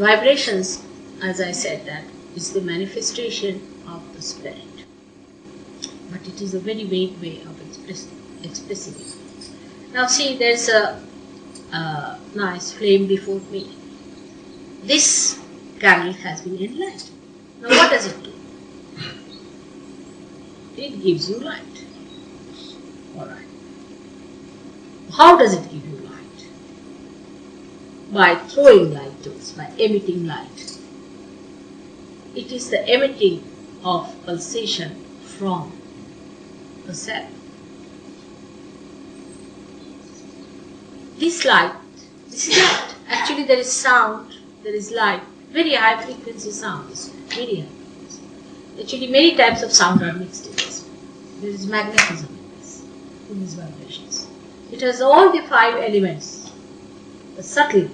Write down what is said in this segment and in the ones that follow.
vibrations, as I said, that is the manifestation of the spirit. But it is a very vague way of expressing it. Now see, there's a nice flame before me. This candle has been enlightened. Now what does it do? It gives you light. Alright. How does it give you light? By throwing light to us, by emitting light. It is the emitting of pulsation from the cell. This light, this is light. Actually there is sound, there is light, very high frequency sounds, very high frequency. Actually many types of sound are mixed in this. There is magnetism in these vibrations. It has all the 5 elements, the subtle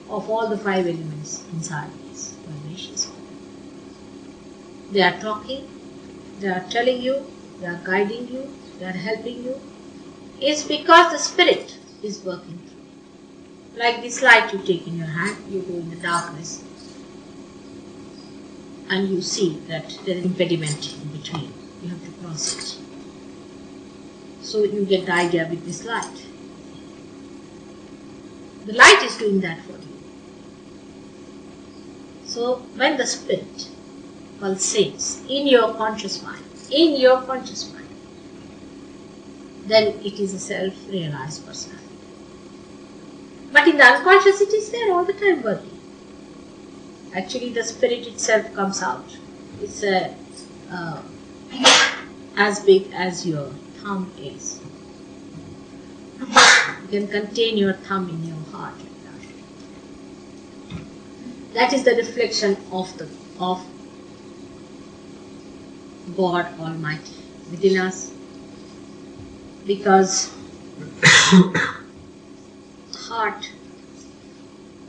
of all the 5 elements inside these vibrations. They are talking, they are telling you, they are guiding you, they are helping you. It's because the spirit is working through. Like this light you take in your hand, you go in the darkness and you see that there is an impediment in between. You have to cross it. So you get the idea with this light. The light is doing that for you. So when the spirit pulsates in your conscious mind, then it is a self-realized personality. But in the unconscious it is there all the time working. Actually the spirit itself comes out. It's as big as your thumb is. You can contain your thumb in your heart like that. That is the reflection of God Almighty within us, because heart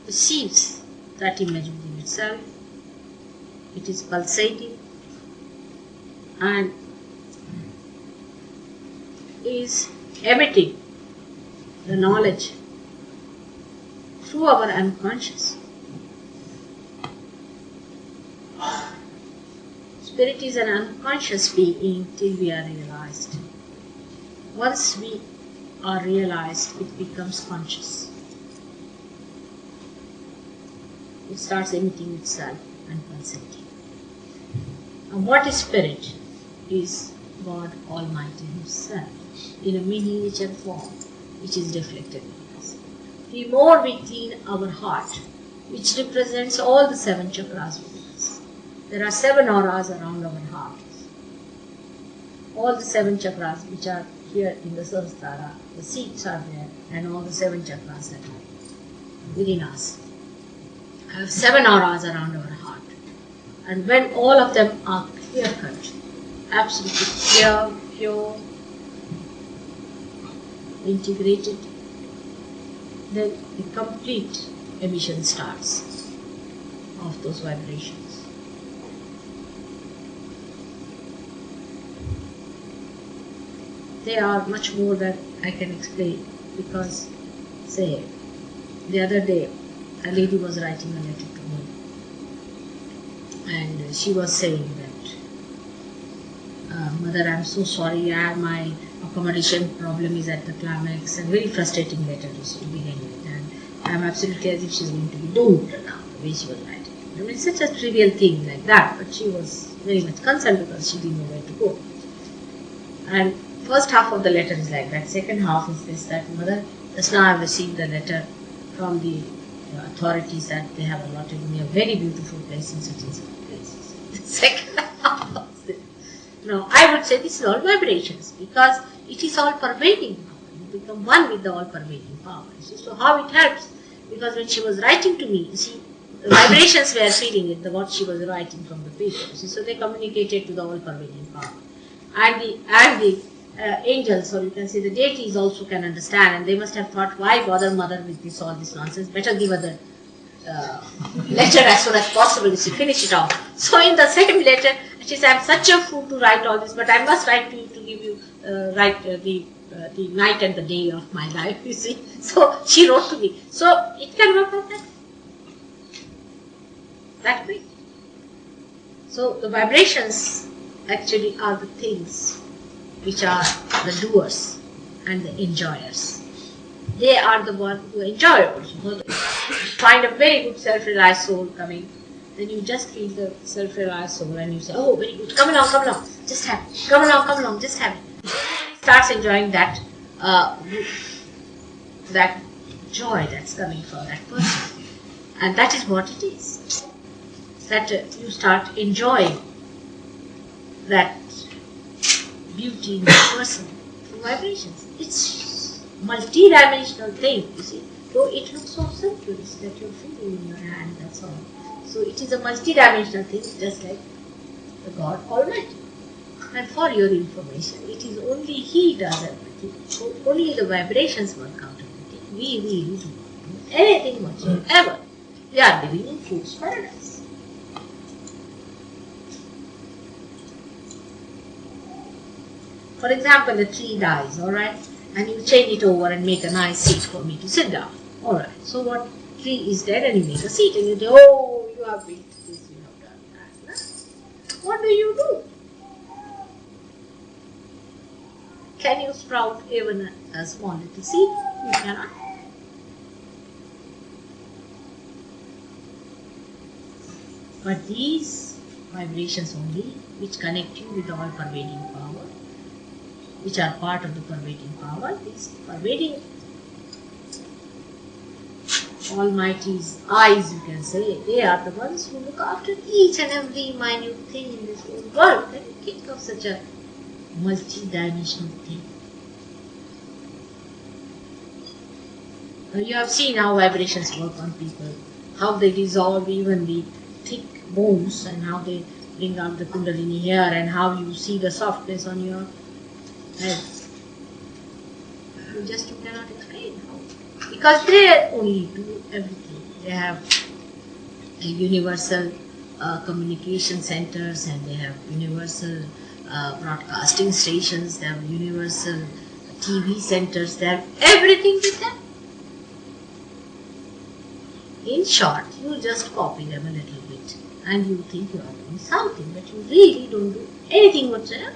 perceives that image within itself. It is pulsating and is emitting the knowledge through our unconscious. Spirit is an unconscious being till we are realized. Once we are realized, it becomes conscious. It starts emitting itself and pulsating. And what is spirit? Is God Almighty Himself in a miniature form which is reflected in us. The more we clean our heart, which represents all the 7 chakras within us. There are 7 auras around our heart. All the 7 chakras which are here in the Sahasrara, the seats are there, and all the 7 chakras that are within us. I have 7 auras around our heart. And when all of them are clear-cut, absolutely clear, pure, integrated, then the complete emission starts of those vibrations. They are much more than I can explain, because, say, the other day a lady was writing a letter to me and she was saying that, Mother, I'm so sorry, my accommodation problem is at the climax, and very frustrating letter to begin with, and I'm absolutely as if she's going to be doomed now, the way she was writing. I mean, it's such a trivial thing like that, but she was very much concerned because she didn't know where to go. And first half of the letter is like that, second half is this, that, Mother, just now I've received a letter from the authorities that they have allotted me a very beautiful place in such and such places. The second half of this. No, I would say this is all vibrations, because it is all pervading power. You become one with the all pervading power. See? So how it helps? Because when she was writing to me, you see, the vibrations were feeling it, what she was writing from the paper. See? So they communicated to the all pervading power. And the angels, or you can say the deities, also can understand, and they must have thought, why bother Mother with all this nonsense? Better give her the letter as soon as possible, if she finish it off. So in the second letter, she said, I'm such a fool to write all this, but I must write to you to give you the night and the day of my life, you see. So she wrote to me. So it can work like that. that quick. So the vibrations actually are the things which are the doers and the enjoyers. They are the ones who enjoy also. So find a very good self-realized soul coming, then you just feel the self-realized soul and you say, oh, very good, come along, just have it. Come along, just have it. Starts enjoying that that joy that's coming from that person. And that is what it is. That you start enjoying that beauty in the person through vibrations. It's multi-dimensional thing, you see. Though it looks so simple, it's that you're feeling in your hand, that's all. So it is a multi-dimensional thing, just like the God Almighty. And for your information, it is only He does everything. So only the vibrations work out everything. We really do not do anything whatsoever. We are living in fool's paradise. For example, a tree dies, alright, and you change it over and make a nice seat for me to sit down. Alright, so what tree is dead and you make a seat and you say, oh, you have built this, you have done that. No? What do? Can you sprout even a small little seed? You cannot. But these vibrations only, which connect you with all pervading power, which are part of the pervading power, these pervading Almighty's eyes, you can say, they are the ones who look after each and every minute thing in this whole world. Can you think of such a multi-dimensional thing? You have seen how vibrations work on people, how they dissolve even the thick bones and how they bring out the Kundalini here and how you see the softness on your head. You cannot explain how. Because they only do everything. They have a universal communication centers and they have universal broadcasting stations, they have universal TV centers, they have everything with them. In short, you just copy them a little bit and you think you are doing something, but you really don't do anything whatsoever.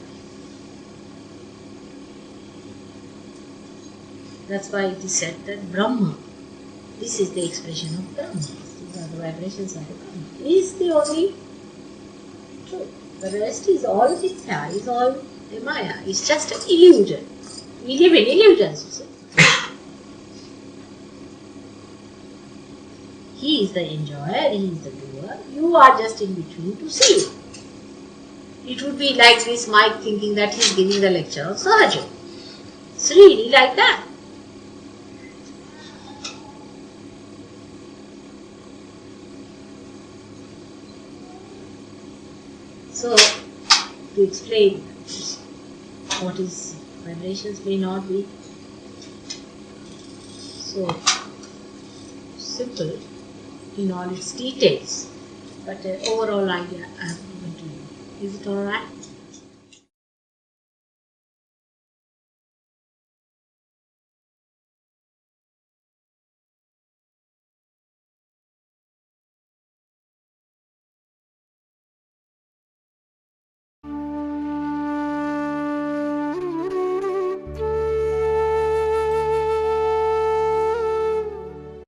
That's why it is said that Brahma, this is the expression of Brahma. These are the vibrations of the Brahma. Is the only truth. The rest is all Mithya, is all Maya. It's just an illusion. We live in illusions, you see. He is the enjoyer, he is the doer. You are just in between to see it. It would be like this Mike thinking that he is giving the lecture of Sahaja. It's really like that. So, to explain what is vibrations may not be so simple in all its details, but the overall idea I have given to you. Is it alright?